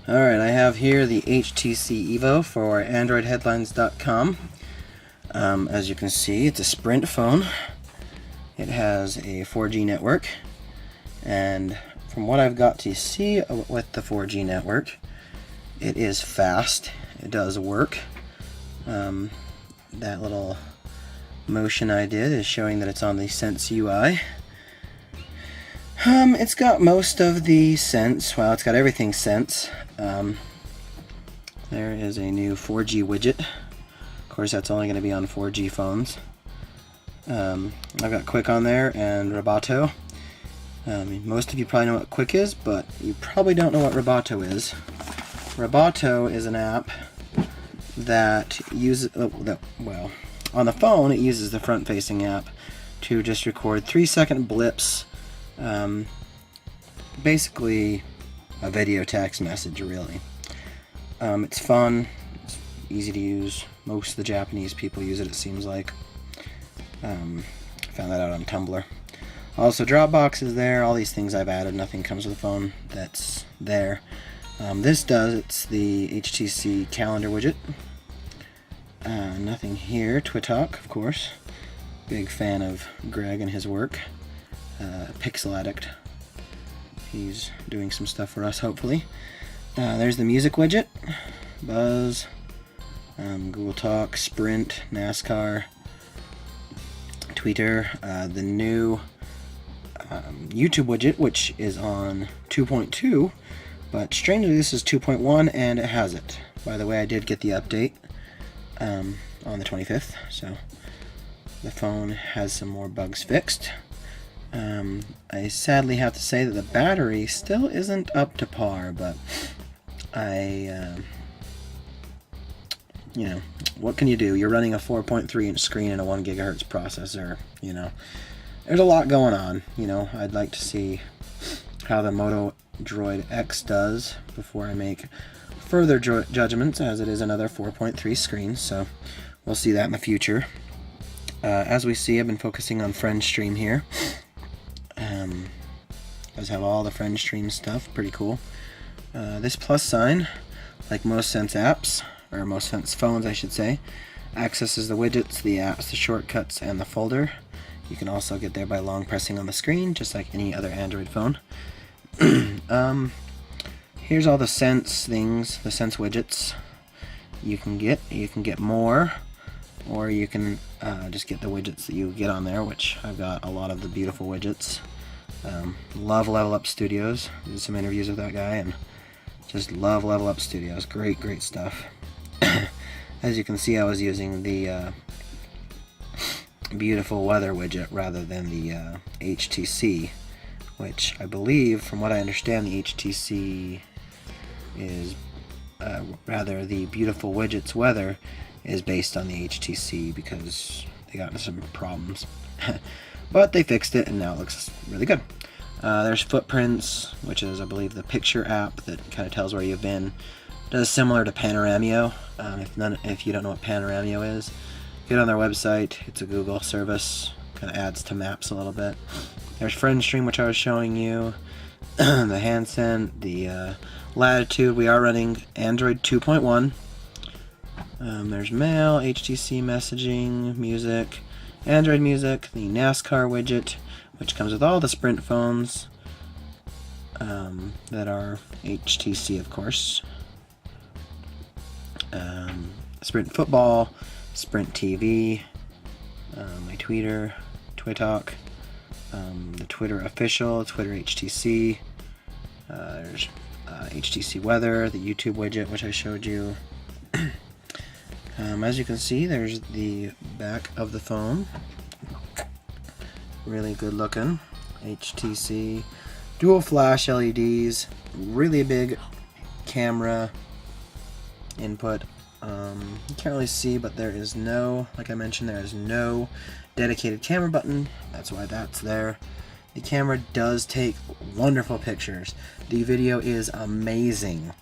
Alright, I have here the HTC Evo for AndroidHeadlines.com. As you can see, it's a Sprint phone. It has a 4G network, and from what I've got to see with the 4G network, it is fast. It does work. That little motion I did is showing that it's on the Sense UI. It's got most of the Sense. Well, it's got everything Sense. There is a new 4G widget. Of course, that's only going to be on 4G phones. I've got Quick on there and Roboto. Most of you probably know what Quick is, but you probably don't know what Roboto is. Roboto is an app that uses, well, on the phone it uses the front-facing app to just record 3-second blips. Basically a video text message, really. It's fun, it's easy to use. Most of the Japanese people use it, it seems like. Found that out on Tumblr. Also, Dropbox is there. All these things I've added. Nothing comes with the phone that's there. This does. It's the HTC calendar widget. Nothing here. Twitalk, of course. Big fan of Greg and his work. Pixel Addict. He's doing some stuff for us, hopefully. There's the music widget. Buzz. Google Talk. Sprint. NASCAR. Twitter. The new YouTube widget, which is on 2.2, but strangely this is 2.1 and it has it. By the way, I did get the update on the 25th, so the phone has some more bugs fixed. I sadly have to say that the battery still isn't up to par, but you know, what can you do? You're running a 4.3 inch screen and a 1 gigahertz processor, you know. There's a lot going on, you know. I'd like to see how the Moto Droid X does before I make further judgments, as it is another 4.3 screen, so we'll see that in the future. As we see, I've been focusing on Friend Stream here. Does have all the Friend Stream stuff, pretty cool. This plus sign, like most Sense apps, or most Sense phones I should say, accesses the widgets, the apps, the shortcuts, and the folder. You can also get there by long pressing on the screen, just like any other Android phone. Here's all the Sense things, the Sense widgets you can get. You can get more, or you can just get the widgets that you get on there, which I've got a lot of the beautiful widgets. Love Level Up Studios. Did some interviews with that guy, and just love Level Up Studios. Great, great stuff. As you can see, I was using the beautiful weather widget rather than the HTC, which I believe, from what I understand, the HTC is rather the beautiful widgets weather is based on the HTC because they got into some problems. But they fixed it and now it looks really good. There's Footprints, which is, I believe, the picture app that kind of tells where you've been. Does similar to Panoramio. If you don't know what Panoramio is, get on their website. It's a Google service. Kind of adds to maps a little bit. There's Friend Stream, which I was showing you. The Handsen, the Latitude. We are running Android 2.1. There's Mail, HTC Messaging, Music, Android Music, the NASCAR widget, which comes with all the Sprint phones that are HTC, of course. Sprint Football, Sprint TV, my Twitter, Twitalk, the Twitter Official, Twitter HTC, there's HTC Weather, the YouTube widget, which I showed you. As you can see, there's the back of the phone. Really good looking. HTC dual flash LEDs, really big camera input. You can't really see, but there is no, like I mentioned, there is no dedicated camera button. That's why that's there. The camera does take wonderful pictures. The video is amazing.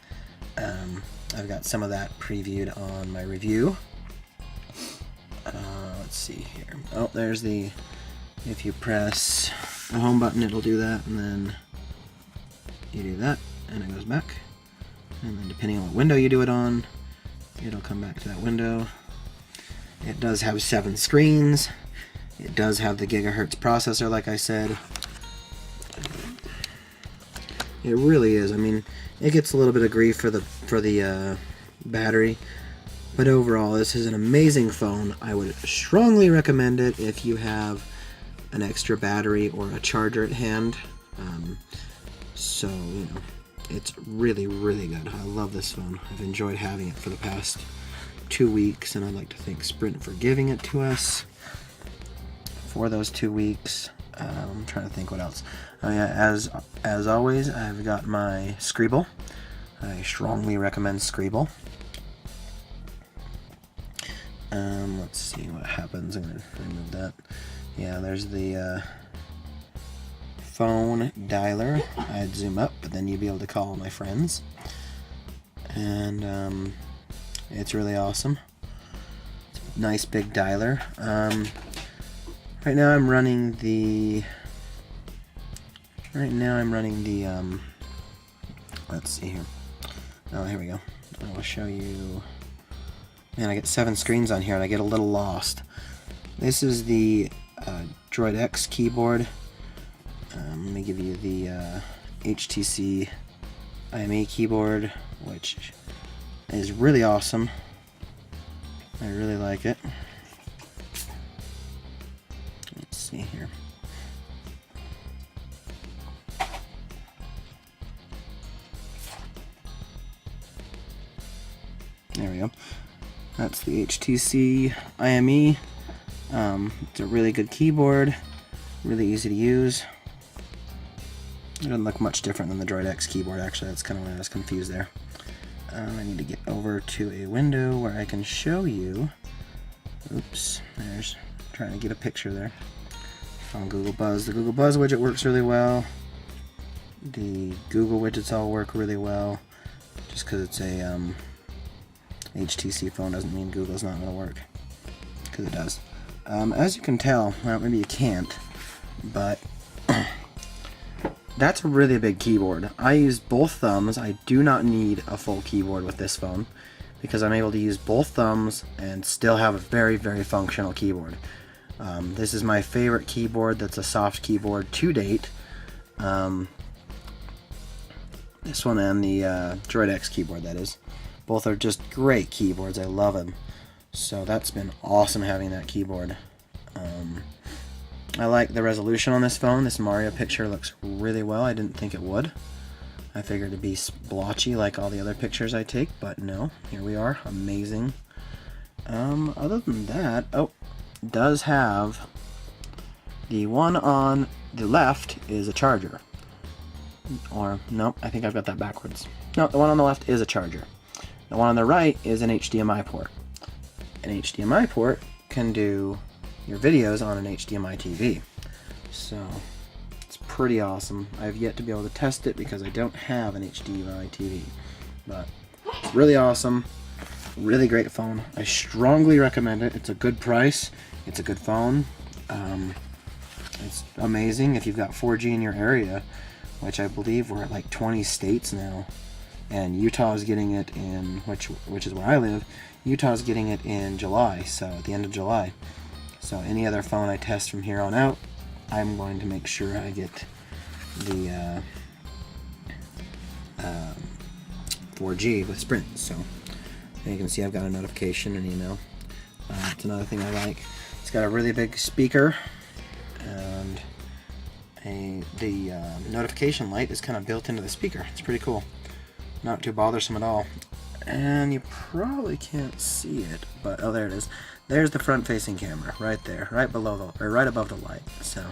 I've got some of that previewed on my review. Let's see here. Oh, there's the, if you press the home button, it'll do that, and then you do that, and it goes back. and then depending on what window you do it on, it'll come back to that window. It does have 7 screens. It does have the gigahertz processor, like I said. It really is. I mean, it gets a little bit of grief for the battery, but overall, this is an amazing phone. I would strongly recommend it if you have an extra battery or a charger at hand. So, you know, it's really, really good. I love this phone. I've enjoyed having it for the past 2 weeks, and I'd like to thank Sprint for giving it to us for those 2 weeks. I'm trying to think what else. Oh yeah, as always, I've got my Scribble. I strongly recommend Scribble. Let's see what happens. I'm going to remove that. Yeah, there's the phone dialer. I'd zoom up, but then you'd be able to call my friends. And it's really awesome. It's a nice big dialer. Right now I'm running the let's see here. Oh, here we go. I will show you. Man, I get 7 screens on here and I get a little lost. This is the Droid X keyboard. Let me give you the HTC IME keyboard, which is really awesome. I really like it. Let's see here. There we go. That's the HTC IME. It's a really good keyboard, really easy to use. It doesn't look much different than the Droid X keyboard, actually. That's kind of why I was confused there. I need to get over to a window where I can show you. Oops, there's trying to get a picture there. On Google Buzz. The Google Buzz widget works really well. The Google widgets all work really well. Just because it's a HTC phone doesn't mean Google's not going to work. Because it does. As you can tell, well, maybe you can't, but that's a really big keyboard. I use both thumbs. I do not need a full keyboard with this phone because I'm able to use both thumbs and still have a very, very functional keyboard. This is my favorite keyboard that's a soft keyboard to date. This one and the Droid X keyboard, that is. Both are just great keyboards. I love them. So that's been awesome having that keyboard. I like the resolution on this phone. This Mario picture looks really well. I didn't think it would. I figured it'd be splotchy like all the other pictures I take, but no. Here we are. Amazing. Other than that, oh, it does have the one on the left is a charger. Or, no, I think I've got that backwards. No, the one on the left is a charger. The one on the right is an HDMI port. An HDMI port can do your videos on an HDMI TV. So, it's pretty awesome. I've yet to be able to test it because I don't have an HDMI TV. But, it's really awesome. Really great phone. I strongly recommend it. It's a good price. It's a good phone. It's amazing if you've got 4G in your area, which I believe we're at like 20 states now. And Utah is getting it in, which is where I live, Utah is getting it in July, so at the end of July. So any other phone I test from here on out, I'm going to make sure I get the 4G with Sprint. So you can see I've got a notification and email. It's another thing I like. It's got a really big speaker, and the notification light is kind of built into the speaker. It's pretty cool. Not too bothersome at all. And you probably can't see it, but oh, there it is. There's the front-facing camera right there, right below the, or right above the light. So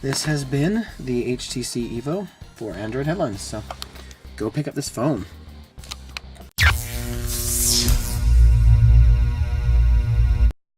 this has been the HTC Evo for Android Headlines. So go pick up this phone.